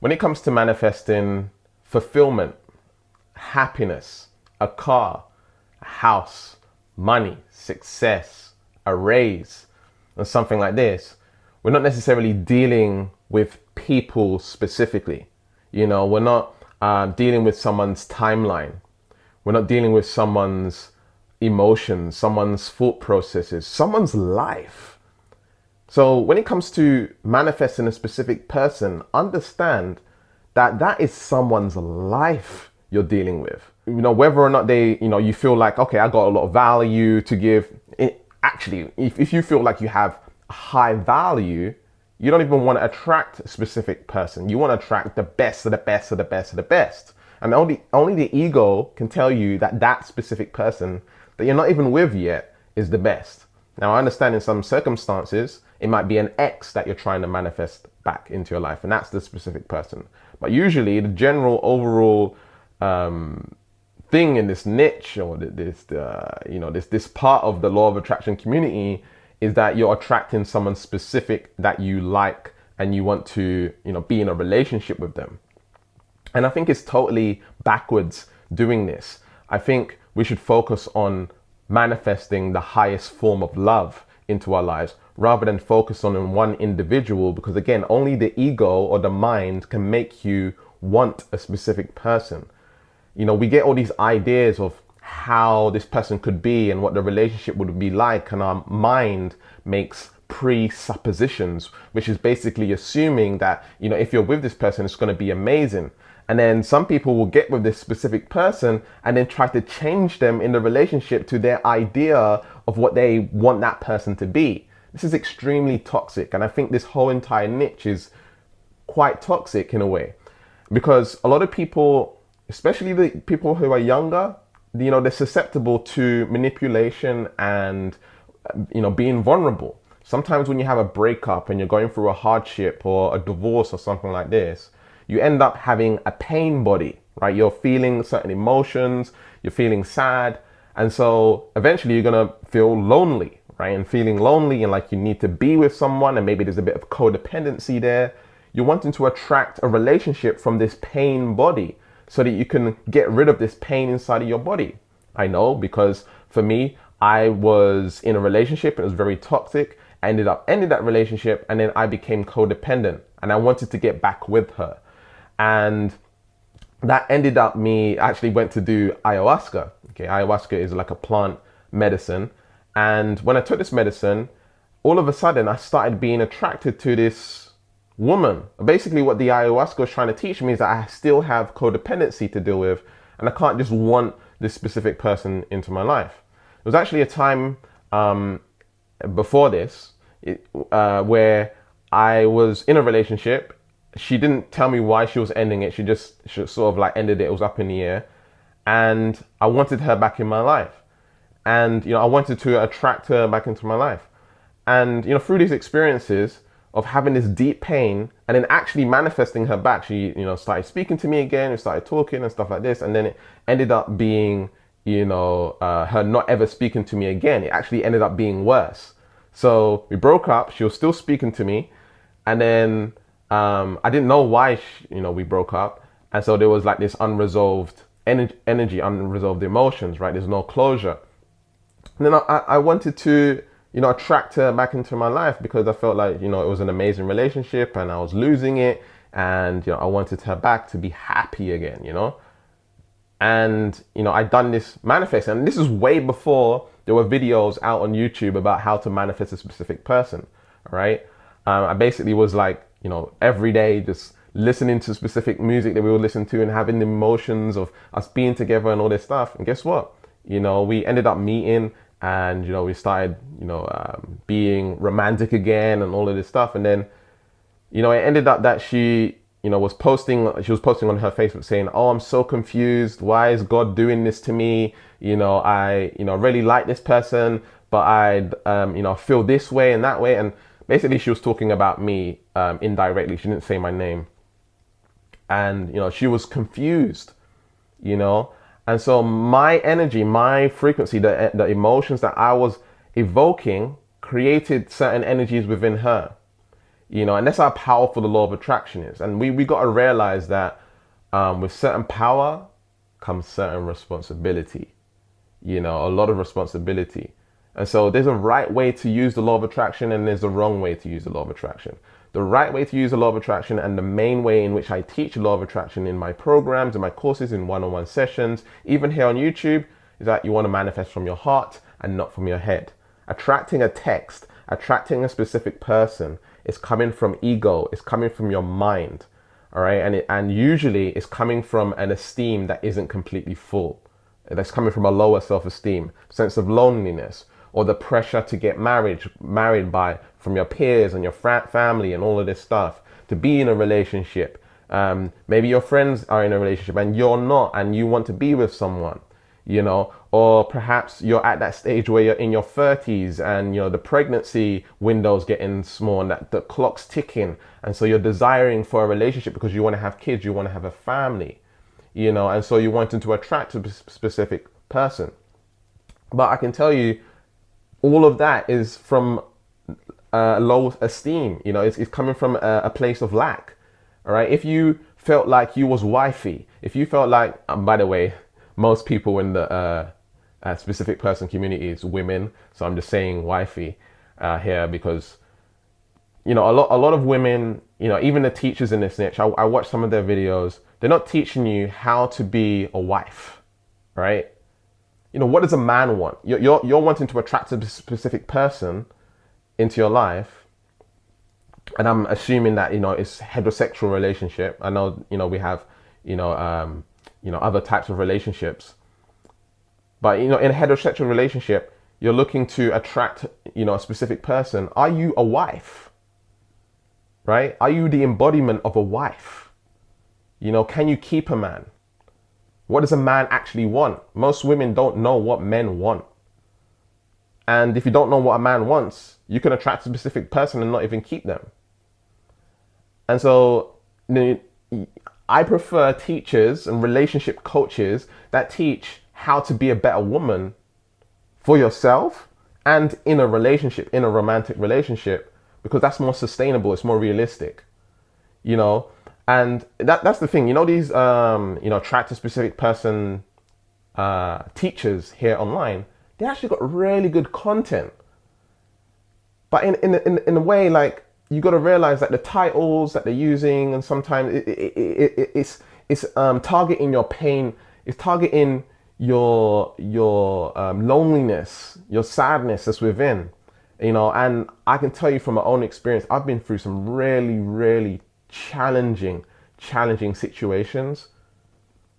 When it comes to manifesting fulfillment, happiness, a car, a house, money, success, a raise, and something like this, we're not necessarily dealing with people specifically. We're not dealing with someone's timeline. We're not dealing with someone's emotions, someone's thought processes, someone's life. So when it comes to manifesting a specific person, understand that that is someone's life you're dealing with. Whether or not you feel like, okay, I got a lot of value to give. Actually, if you feel like you have high value, you don't even want to attract a specific person. You want to attract the best of the best of the best of the best. And only the ego can tell you that that specific person that you're not even with yet is the best. Now, I understand in some circumstances, it might be an ex that you're trying to manifest back into your life, and that's the specific person. But usually the general overall thing in this niche, or this part of the law of attraction community, is that you're attracting someone specific that you like and you want to, be in a relationship with them. And I think it's totally backwards doing this. I think we should focus on manifesting the highest form of love into our lives rather than focus on one individual, because again, only the ego or the mind can make you want a specific person. We get all these ideas of how this person could be and what the relationship would be like, and our mind makes presuppositions, which is basically assuming that, if you're with this person, it's going to be amazing. And then some people will get with this specific person and then try to change them in the relationship to their idea of what they want that person to be. This is extremely toxic. And I think this whole entire niche is quite toxic in a way, because a lot of people, especially the people who are younger, they're susceptible to manipulation and, being vulnerable. Sometimes when you have a breakup and you're going through a hardship or a divorce or something like this, you end up having a pain body, right? You're feeling certain emotions, you're feeling sad. And so eventually you're going to feel lonely, right? And feeling lonely and like you need to be with someone, and maybe there's a bit of codependency there. You're wanting to attract a relationship from this pain body so that you can get rid of this pain inside of your body. I know, because for me, I was in a relationship, it was very toxic. I ended up ending that relationship, and then I became codependent and I wanted to get back with her. And that ended up me actually went to do ayahuasca. Okay, ayahuasca is like a plant medicine. And when I took this medicine, all of a sudden I started being attracted to this woman. Basically what the ayahuasca was trying to teach me is that I still have codependency to deal with, and I can't just want this specific person into my life. There was actually a time before this where I was in a relationship. She didn't tell me why she was ending it. She sort of like ended it. It was up in the air. And I wanted her back in my life. And, I wanted to attract her back into my life. And, through these experiences of having this deep pain and then actually manifesting her back, she, started speaking to me again. We started talking and stuff like this. And then it ended up being, her not ever speaking to me again. It actually ended up being worse. So we broke up. She was still speaking to me. And then I didn't know why, we broke up. And so there was like this unresolved energy, unresolved emotions, right? There's no closure. And then I wanted to, attract her back into my life, because I felt like, it was an amazing relationship and I was losing it. And, I wanted her back to be happy again, And, I'd done this manifest, and this is way before there were videos out on YouTube about how to manifest a specific person, all right? I basically was like, every day just listening to specific music that we would listen to and having the emotions of us being together and all this stuff. And guess what? We ended up meeting, and, we started, being romantic again and all of this stuff. And then, it ended up that she was posting on her Facebook saying, "Oh, I'm so confused. Why is God doing this to me? I, really like this person, but I, feel this way and that way." And basically she was talking about me indirectly. She didn't say my name. And, she was confused, And so my energy, my frequency, the emotions that I was evoking created certain energies within her. And that's how powerful the law of attraction is. And we got to realize that with certain power comes certain responsibility, a lot of responsibility. And so there's a right way to use the law of attraction and there's a wrong way to use the law of attraction. The right way to use the law of attraction, and the main way in which I teach the law of attraction in my programs, in my courses, in one-on-one sessions, even here on YouTube, is that you want to manifest from your heart and not from your head. Attracting a text, attracting a specific person is coming from ego, it's coming from your mind, all right? And usually it's coming from an esteem that isn't completely full. That's coming from a lower self-esteem, sense of loneliness, or the pressure to get married by from your peers and your family and all of this stuff, to be in a relationship. Maybe your friends are in a relationship and you're not, and you want to be with someone, or perhaps you're at that stage where you're in your 30s and the pregnancy window's getting small and that the clock's ticking, and so you're desiring for a relationship because you want to have kids, you want to have a family, and so you're wanting to attract a specific person. But I can tell you, all of that is from low esteem. It's coming from a place of lack. All right. If you felt like you was wifey, if you felt like, by the way, most people in the specific person community is women, so I'm just saying wifey here because a lot of women, even the teachers in this niche, I watch some of their videos. They're not teaching you how to be a wife, right? What does a man want? You're wanting to attract a specific person into your life, and I'm assuming that it's heterosexual relationship. I know we have other types of relationships, but in a heterosexual relationship, you're looking to attract a specific person. Are you a wife? Right? Are you the embodiment of a wife? Can you keep a man? What does a man actually want? Most women don't know what men want. And if you don't know what a man wants, you can attract a specific person and not even keep them. And so I prefer teachers and relationship coaches that teach how to be a better woman for yourself and in a relationship, in a romantic relationship, because that's more sustainable, it's more realistic, And that's the thing, these, attract a specific person teachers here online, they actually got really good content. But in a way, like, you got to realize that the titles that they're using, and sometimes it's targeting your pain, it's targeting your loneliness, your sadness that's within, and I can tell you from my own experience, I've been through some really, really challenging situations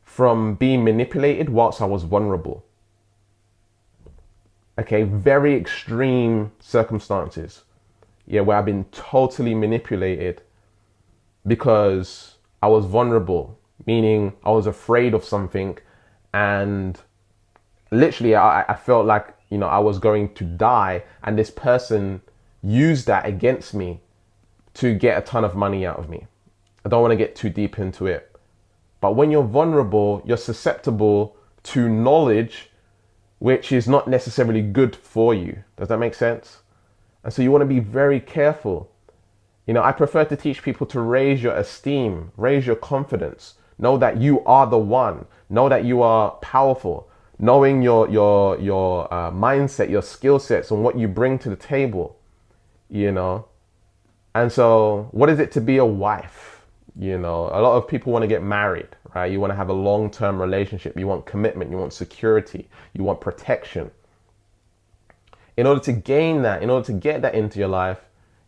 from being manipulated whilst I was vulnerable. Okay, very extreme circumstances. Where I've been totally manipulated because I was vulnerable, meaning I was afraid of something, and literally I felt like, I was going to die, and this person used that against me to get a ton of money out of me. I don't want to get too deep into it. But when you're vulnerable, you're susceptible to knowledge which is not necessarily good for you. Does that make sense? And so you want to be very careful. I prefer to teach people to raise your esteem, raise your confidence, know that you are the one, know that you are powerful, knowing your mindset, your skill sets, and what you bring to the table, And so what is it to be a wife? A lot of people want to get married, right? You want to have a long-term relationship. You want commitment. You want security. You want protection. In order to gain that, in order to get that into your life,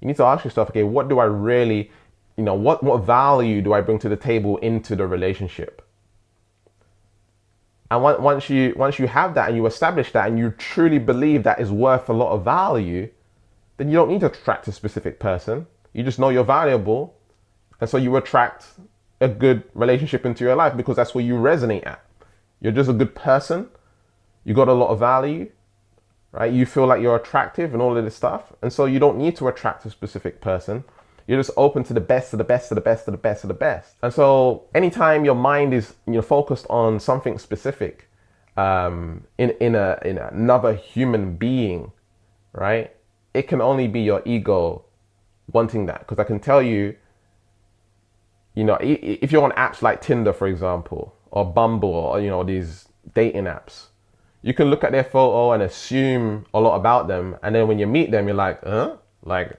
you need to ask yourself, okay, what do I really, what value do I bring to the table into the relationship? And once you have that and you establish that and you truly believe that is worth a lot of value, then you don't need to attract a specific person. You just know you're valuable. And so you attract a good relationship into your life because that's where you resonate at. You're just a good person. You got a lot of value, right? You feel like you're attractive and all of this stuff. And so you don't need to attract a specific person. You're just open to the best of the best of the best of the best of the best. And so anytime your mind is focused on something specific, in another human being, right? It can only be your ego wanting that. Because I can tell you, you know, if you're on apps like Tinder, for example, or Bumble, or, you know, these dating apps, you can look at their photo and assume a lot about them. And then when you meet them, you're like, like,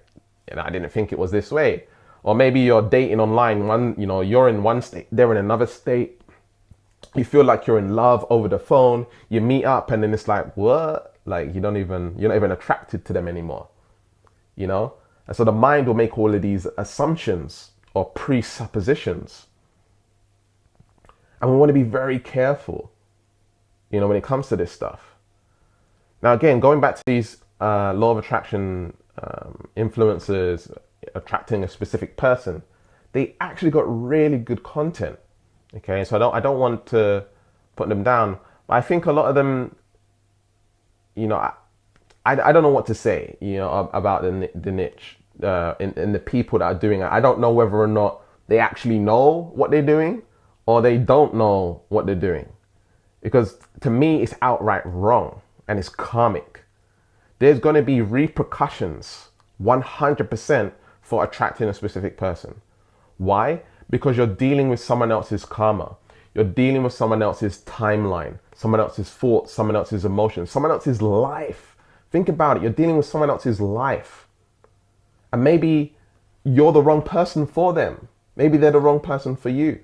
you know, I didn't think it was this way. Or maybe you're dating online, you know, you're in one state, they're in another state. You feel like you're in love over the phone. You meet up and then it's like, what? Like, you're not even attracted to them anymore, you know? And so the mind will make all of these assumptions or presuppositions. And we want to be very careful, you know, when it comes to this stuff. Now, again, going back to these law of attraction influencers attracting a specific person, they actually got really good content. Okay, so I don't want to put them down, but I think a lot of them, you know, I don't know what to say, you know, about the niche in the people that are doing it. I don't know whether or not they actually know what they're doing or they don't know what they're doing, because to me it's outright wrong and it's karmic. There's going to be repercussions 100% for attracting a specific person. Why? Because you're dealing with someone else's karma. You're dealing with someone else's timeline, someone else's thoughts, someone else's emotions, someone else's life. Think about it. You're dealing with someone else's life. And maybe you're the wrong person for them. Maybe they're the wrong person for you.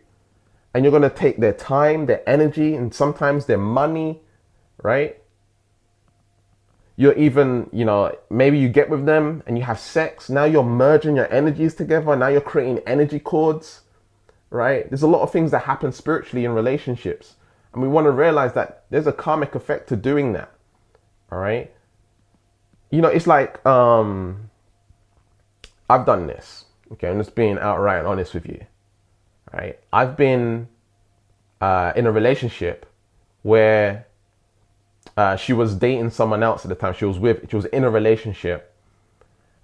And you're going to take their time, their energy, and sometimes their money, right? You're even, you know, maybe you get with them and you have sex. Now you're merging your energies together. Now you're creating energy cords, right? There's a lot of things that happen spiritually in relationships. And we want to realize that there's a karmic effect to doing that. All right. You know, it's like, I've done this. Okay. I'm just being outright honest with you. Right. I've been in a relationship where she was dating someone else at the time. She was in a relationship,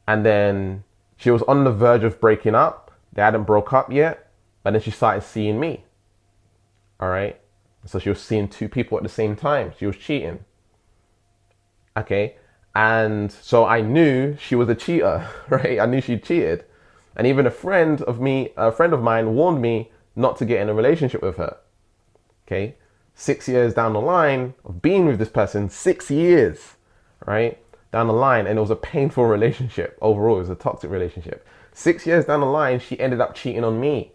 and then she was on the verge of breaking up. They hadn't broke up yet, but then she started seeing me. All right. So she was seeing two people at the same time. She was cheating. Okay. And so I knew she was a cheater, right? I knew she cheated. And even a friend of mine warned me not to get in a relationship with her. Okay. 6 years down the line of being with this person, 6 years, right? Down the line. And it was a painful relationship. Overall, it was a toxic relationship. 6 years down the line, she ended up cheating on me.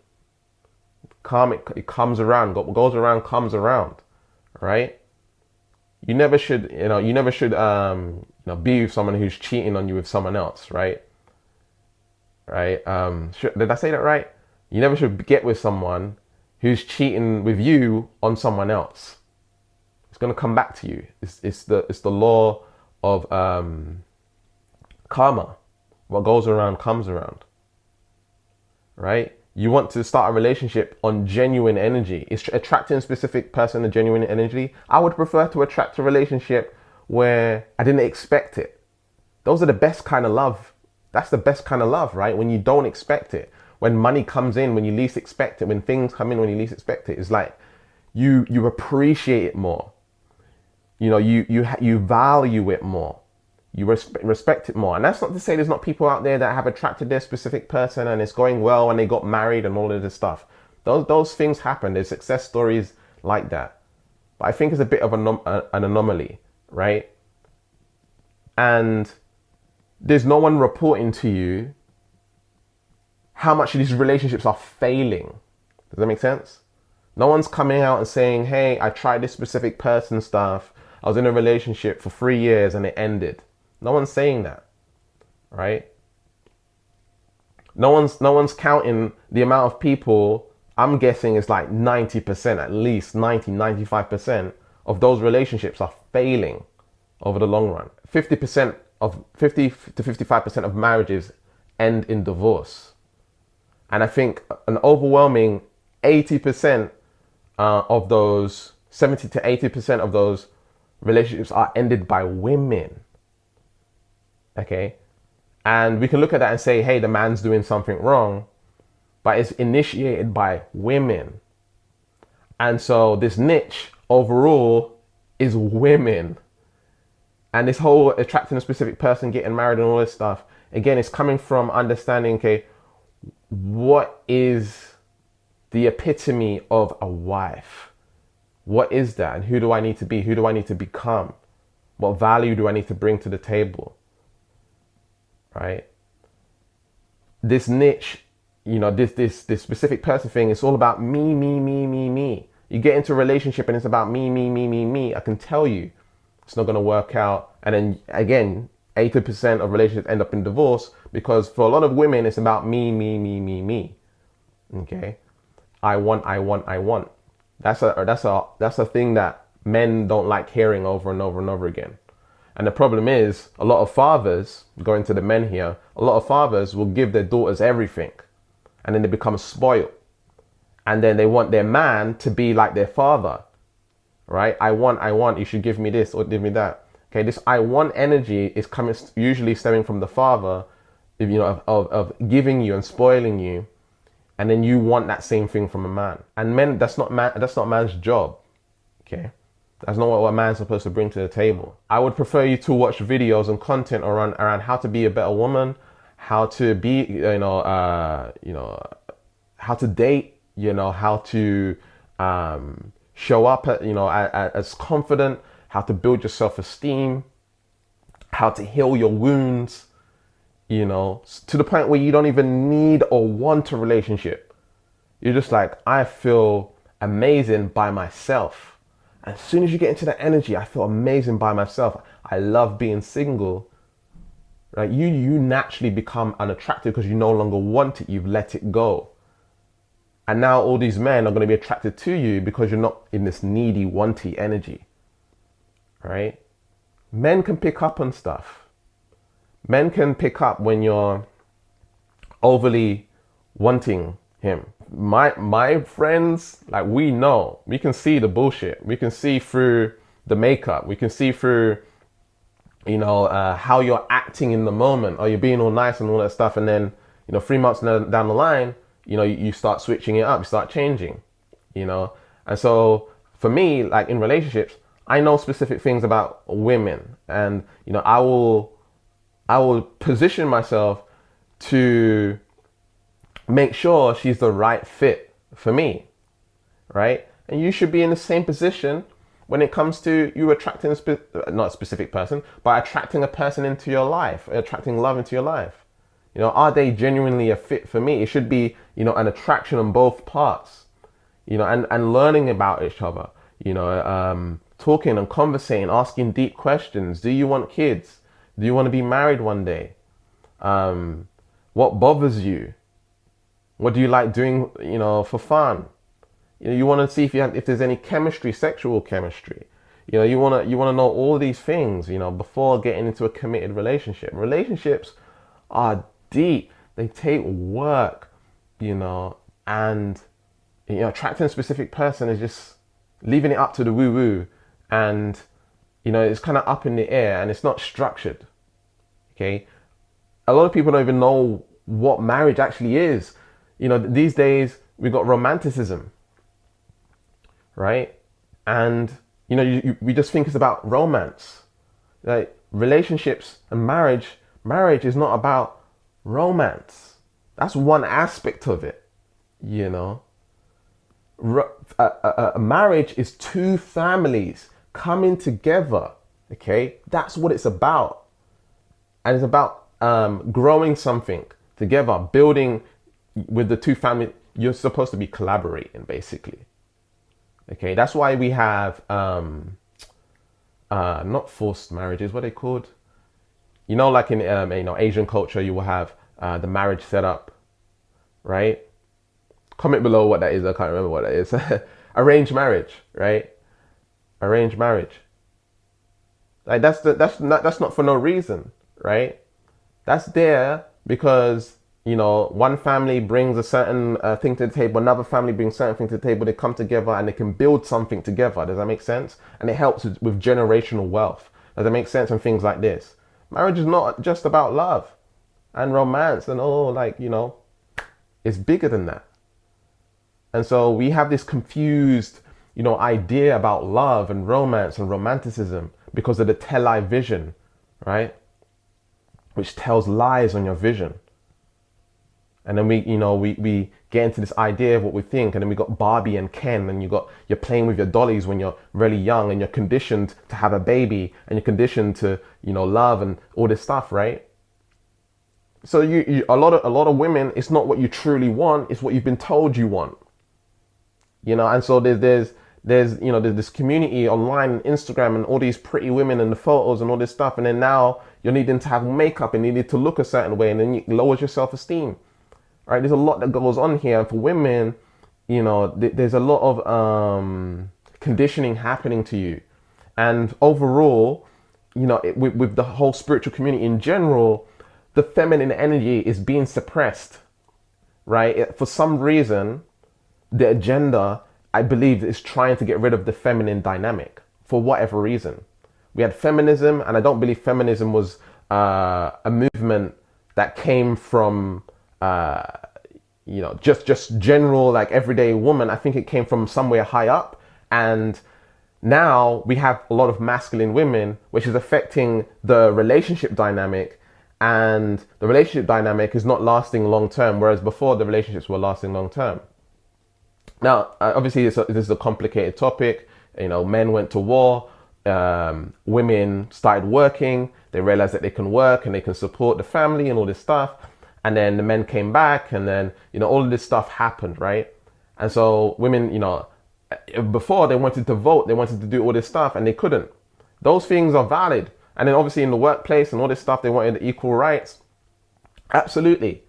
Karmic, it comes around, goes around, comes around, right? You never should be with someone who's cheating on you with someone else, right? Right? Did I say that right? You never should get with someone who's cheating with you on someone else. It's going to come back to you. It's the law of karma. What goes around comes around, right? You want to start a relationship on genuine energy. Is attracting a specific person a genuine energy? I would prefer to attract a relationship where I didn't expect it. Those are the best kind of love. That's the best kind of love, right? When you don't expect it. When money comes in when you least expect it. When things come in when you least expect it. It's like you appreciate it more. You know, you value it more. You respect it more. And that's not to say there's not people out there that have attracted their specific person and it's going well and they got married and all of this stuff. Those things happen. There's success stories like that. But I think it's a bit of an anomaly, right? And there's no one reporting to you how much these relationships are failing. Does that make sense? No one's coming out and saying, hey, I tried this specific person stuff. I was in a relationship for 3 years and it ended. No one's saying that, right? No one's counting the amount of people. I'm guessing it's like 90%, at least 95% of those relationships are failing over the long run. 50 to 55% of marriages end in divorce. And I think an overwhelming 80% of those, 70 to 80% of those relationships are ended by women. Okay. And we can look at that and say, hey, the man's doing something wrong, but it's initiated by women. And so this niche overall is women. And this whole attracting a specific person, getting married and all this stuff again, it's coming from understanding, okay, what is the epitome of a wife? What is that? And who do I need to be? Who do I need to become? What value do I need to bring to the table? Right? This niche, you know, this specific person thing, it's all about me, me, me, me, me. You get into a relationship and it's about me, me, me, me, me. I can tell you it's not going to work out. And then again, 80% of relationships end up in divorce because for a lot of women, it's about me, me, me, me, me. Okay. I want, I want, I want. That's a thing that men don't like hearing over and over and over again. And the problem is a lot of fathers, going to the men here, a lot of fathers will give their daughters everything and then they become spoiled. And then they want their man to be like their father, right? I want, you should give me this or give me that. Okay, this I want energy is coming usually stemming from the father, you know, of giving you and spoiling you. And then you want that same thing from a man. And men, that's not man's job. Okay. That's not what a man's supposed to bring to the table. I would prefer you to watch videos and content around how to be a better woman, how to be, how to date, how to show up, as confident, how to build your self-esteem, how to heal your wounds, to the point where you don't even need or want a relationship. You're just like, I feel amazing by myself. As soon as you get into that energy, I feel amazing by myself. I love being single. Right? You naturally become unattractive because you no longer want it. You've let it go. And now all these men are going to be attracted to you because you're not in this needy, wanty energy. Right? Men can pick up on stuff. Men can pick up when you're overly wanting him. My friends, like, we can see the bullshit. We can see through the makeup. We can see through, how you're acting in the moment. Or you're being all nice and all that stuff. And then, 3 months down the line, you start switching it up. You start changing, And so for me, like in relationships, I know specific things about women. And, I will position myself to make sure she's the right fit for me, right? And you should be in the same position when it comes to you attracting not a specific person, but attracting a person into your life, attracting love into your life. Are they genuinely a fit for me? It should be, an attraction on both parts, and learning about each other, talking and conversating, asking deep questions. Do you want kids? Do you want to be married one day? What bothers you? What do you like doing, for fun? You want to see if there's any chemistry, sexual chemistry. You want to know all these things, before getting into a committed relationship. Relationships are deep. They take work, and attracting a specific person is just leaving it up to the woo-woo, and it's kind of up in the air and it's not structured. Okay, a lot of people don't even know what marriage actually is. These days we got romanticism, right? And we just think it's about romance. Like relationships and marriage is not about romance. That's one aspect of it. A marriage is two families coming together. Okay, that's what it's about. And it's about growing something together, building with the two families. You're supposed to be collaborating, basically. Okay, that's why we have not forced marriages. What are they called? Like in Asian culture, you will have the marriage setup, right? Comment below what that is. I can't remember what that is. Arranged marriage, right? Arranged marriage. Like that's not for no reason, right? That's there because one family brings a certain thing to the table, another family brings certain thing to the table. They come together and they can build something together. Does that make sense? And it helps with generational wealth. Does that make sense? And things like this. Marriage is not just about love and romance and it's bigger than that. And so we have this confused, idea about love and romance and romanticism because of the television, right? which tells lies on your vision. And then we get into this idea of what we think, and then we got Barbie and Ken, and you're playing with your dollies when you're really young, and you're conditioned to have a baby, and you're conditioned to love and all this stuff, right? So a lot of women, it's not what you truly want, it's what you've been told you want. And so there's this community online, Instagram, and all these pretty women and the photos and all this stuff, and then now you're needing to have makeup and you need to look a certain way, and then it lowers your self-esteem. Right, there's a lot that goes on here. And for women, there's a lot of conditioning happening to you. And overall, with the whole spiritual community in general, the feminine energy is being suppressed, right? For some reason, the agenda, I believe, is trying to get rid of the feminine dynamic for whatever reason. We had feminism, and I don't believe feminism was a movement that came from just general, like, everyday woman. I think it came from somewhere high up, and now we have a lot of masculine women, which is affecting the relationship dynamic, and the relationship dynamic is not lasting long term, whereas before the relationships were lasting long term. Now, obviously, this is a complicated topic. Men went to war, women started working, they realized that they can work and they can support the family and all this stuff. And then the men came back, and then, all of this stuff happened, right? And so women, before, they wanted to vote, they wanted to do all this stuff, and they couldn't. Those things are valid. And then obviously in the workplace and all this stuff, they wanted equal rights. Absolutely.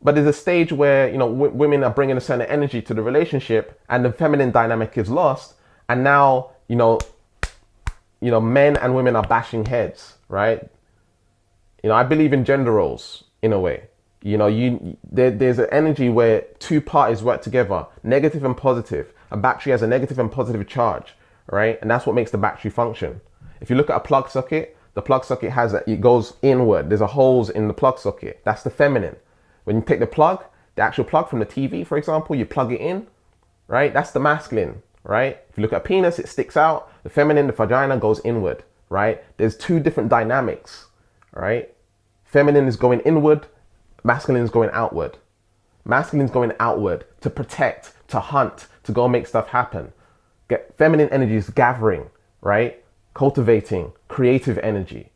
But there's a stage where, women are bringing a certain energy to the relationship, and the feminine dynamic is lost. And now, men and women are bashing heads, right? I believe in gender roles in a way. There's an energy where two parties work together, negative and positive. A battery has a negative and positive charge, right? And that's what makes the battery function. If you look at a plug socket, the plug socket it goes inward. There's a holes in the plug socket. That's the feminine. When you take the actual plug from the TV, for example, you plug it in, right? That's the masculine, right? If you look at a penis, it sticks out. The feminine, the vagina, goes inward, right? There's two different dynamics, right? Feminine is going inward, masculine is going outward. Masculine is going outward to protect, to hunt, to go make stuff happen. Feminine energy is gathering, right? Cultivating, creative energy.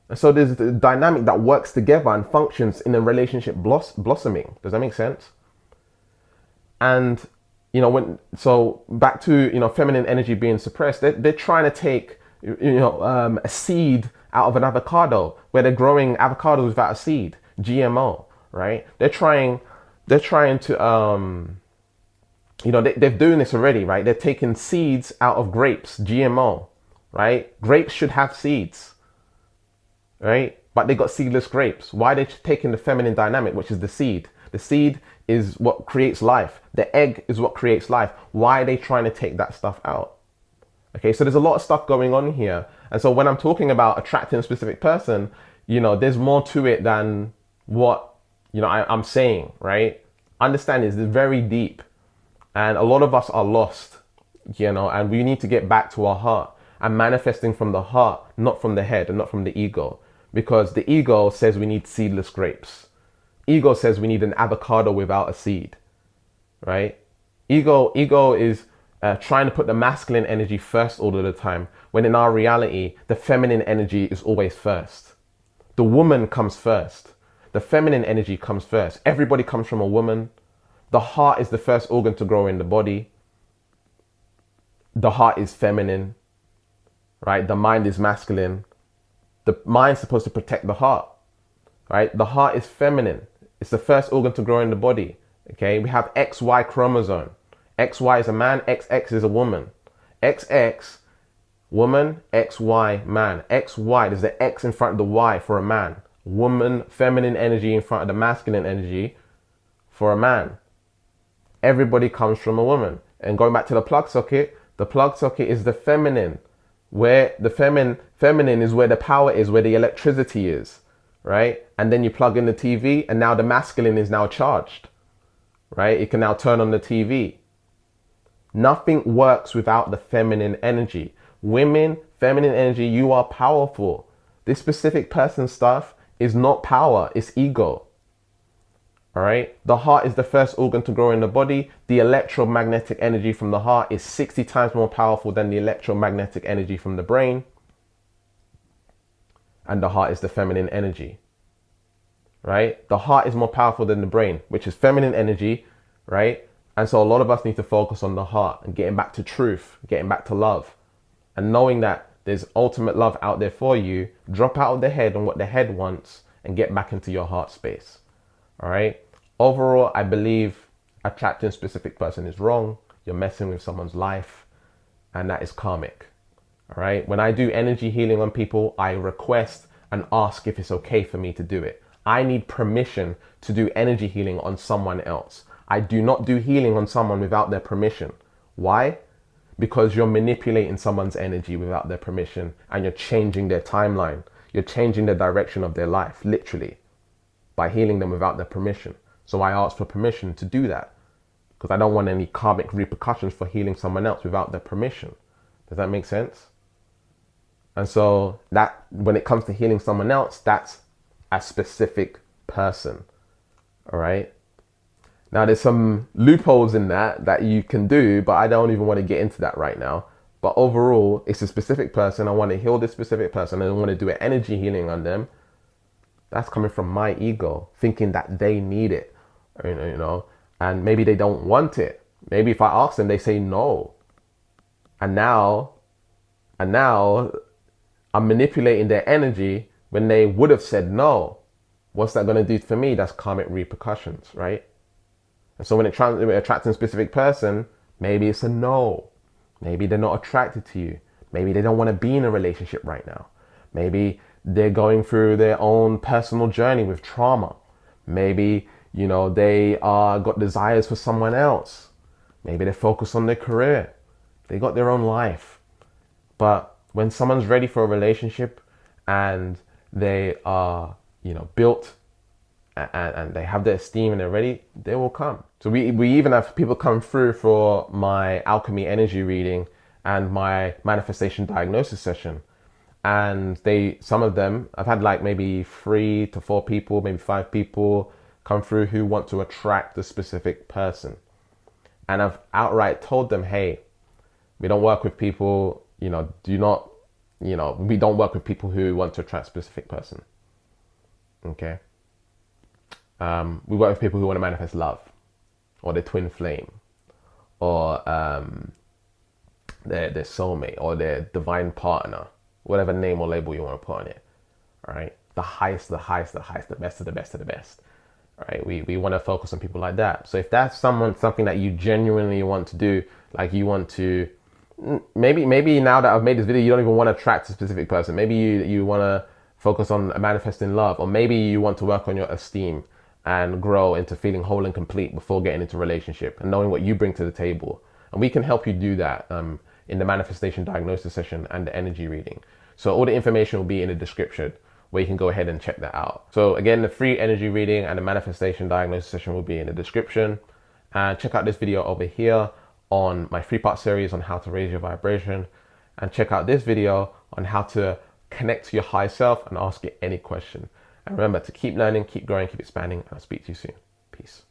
And so there's the dynamic that works together and functions in a relationship blossoming. Does that make sense? And, so back to, feminine energy being suppressed, they're trying to take, a seed out of an avocado, where they're growing avocados without a seed, GMO, right? They're trying to, they're doing this already, right? They're taking seeds out of grapes, GMO, right? Grapes should have seeds, right? But they got seedless grapes. Why are they taking the feminine dynamic, which is the seed? The seed is what creates life. The egg is what creates life. Why are they trying to take that stuff out? Okay, so there's a lot of stuff going on here. And so when I'm talking about attracting a specific person, there's more to it than what, I'm saying, right? Understand this is very deep. And a lot of us are lost, and we need to get back to our heart and manifesting from the heart, not from the head and not from the ego. Because the ego says we need seedless grapes. Ego says we need an avocado without a seed, right? Ego is trying to put the masculine energy first all of the time, when in our reality, the feminine energy is always first. The woman comes first. The feminine energy comes first. Everybody comes from a woman. The heart is the first organ to grow in the body. The heart is feminine, right? The mind is masculine. The mind's supposed to protect the heart, right? The heart is feminine. It's the first organ to grow in the body, okay? We have XY chromosome. XY is a man, XX is a woman. XX, woman, XY, man. XY, there's the X in front of the Y for a man. Woman, feminine energy in front of the masculine energy for a man. Everybody comes from a woman. And going back to the plug socket is the feminine, where the feminine is where the power is, where the electricity is, right? And then you plug in the TV, and now the masculine is now charged, right? It can now turn on the TV. Nothing works without the feminine energy. Women, feminine energy, you are powerful. This specific person stuff is not power, it's ego. All right. The heart is the first organ to grow in the body. The electromagnetic energy from the heart is 60 times more powerful than the electromagnetic energy from the brain. And the heart is the feminine energy, right? The heart is more powerful than the brain, which is feminine energy, right? And so a lot of us need to focus on the heart and getting back to truth, getting back to love, and knowing that there's ultimate love out there for you. Drop out of the head on what the head wants and get back into your heart space. All right. Overall, I believe attracting a specific person is wrong. You're messing with someone's life, and that is karmic. All right. When I do energy healing on people, I request and ask if it's okay for me to do it. I need permission to do energy healing on someone else. I do not do healing on someone without their permission. Why? Because you're manipulating someone's energy without their permission, and you're changing their timeline. You're changing the direction of their life, literally, by healing them without their permission. So I ask for permission to do that because I don't want any karmic repercussions for healing someone else without their permission. Does that make sense? And so that when it comes to healing someone else, that's a specific person. All right. Now there's some loopholes in that you can do, but I don't even want to get into that right now. But overall, it's a specific person. I want to heal this specific person and I want to do an energy healing on them. That's coming from my ego, thinking that they need it, you know, and maybe they don't want it. Maybe if I ask them, they say no. And now I'm manipulating their energy when they would have said no. What's that going to do for me? That's karmic repercussions, right? And so when it attracts a specific person, maybe it's a no. Maybe they're not attracted to you. Maybe they don't want to be in a relationship right now. Maybe they're going through their own personal journey with trauma. Maybe, you know, they got desires for someone else. Maybe they're focused on their career. They got their own life. But when someone's ready for a relationship and they are, you know, built and they have their esteem and they're ready, they will come. So we even have people come through for my alchemy energy reading and my manifestation diagnosis session. And some of them, I've had like maybe 3 to 4 people, maybe 5 people come through who want to attract a specific person. And I've outright told them, hey, we don't work with people, we don't work with people who want to attract a specific person. Okay. We work with people who want to manifest love or their twin flame or their soulmate or their divine partner. Whatever name or label you want to put on it, all right? The highest, the best of the best of the best, all right? We want to focus on people like that. So if that's something that you genuinely want to do, like you want to, maybe now that I've made this video, you don't even want to attract a specific person. Maybe you want to focus on manifesting love, or maybe you want to work on your esteem and grow into feeling whole and complete before getting into a relationship and knowing what you bring to the table. And we can help you do that in the manifestation diagnosis session and the energy reading. So all the information will be in the description where you can go ahead and check that out. So again, the free energy reading and the manifestation diagnosis session will be in the description. And check out this video over here on my 3-part series on how to raise your vibration. And check out this video on how to connect to your higher self and ask it any question. And remember to keep learning, keep growing, keep expanding. And I'll speak to you soon. Peace.